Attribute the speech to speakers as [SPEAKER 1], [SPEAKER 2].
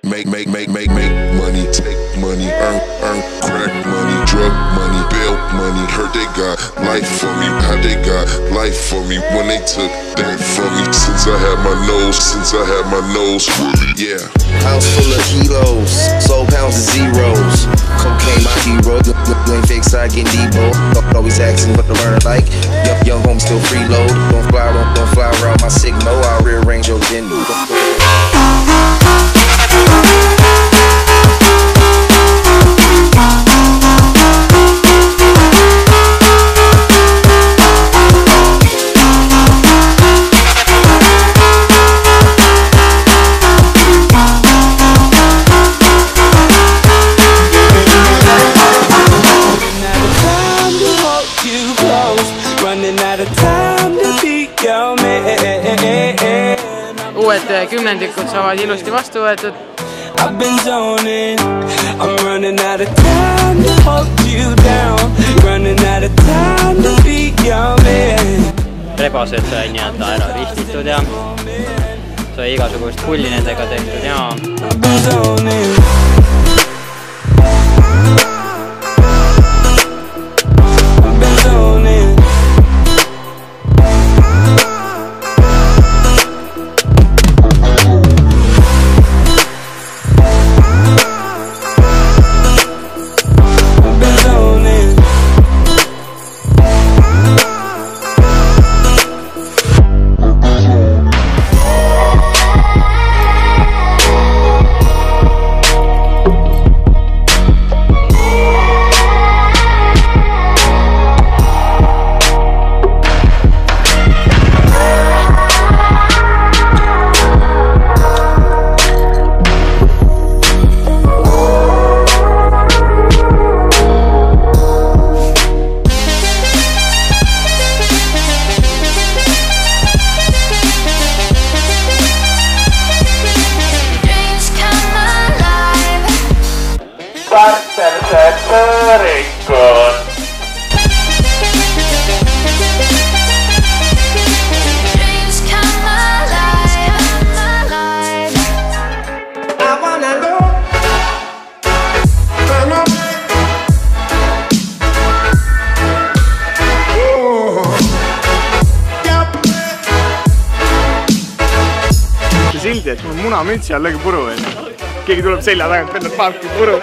[SPEAKER 1] Make money, take money, earn crack money, drug money, bail money. Heard they got life for me, how they got life for me when they took that from me. Since I had my nose fully, yeah.
[SPEAKER 2] House full of kilos, soul pounds of zeros. Cocaine my hero, you ain't fake side getting Debo. Always asking what the learner like. Young homie still freeload. Don't fly around my signal. I'll rearrange your gender.
[SPEAKER 3] Uued kümnendikud saavad ilusti vastu võetud.
[SPEAKER 4] Rebased sai nii-öelda ära ristitud ja sai igasugust pulli nendega tehtud ja
[SPEAKER 5] sildi, et mul munamüntsi all lõgi puru. Keegi tuleb selja tagant, pendab paabki puru.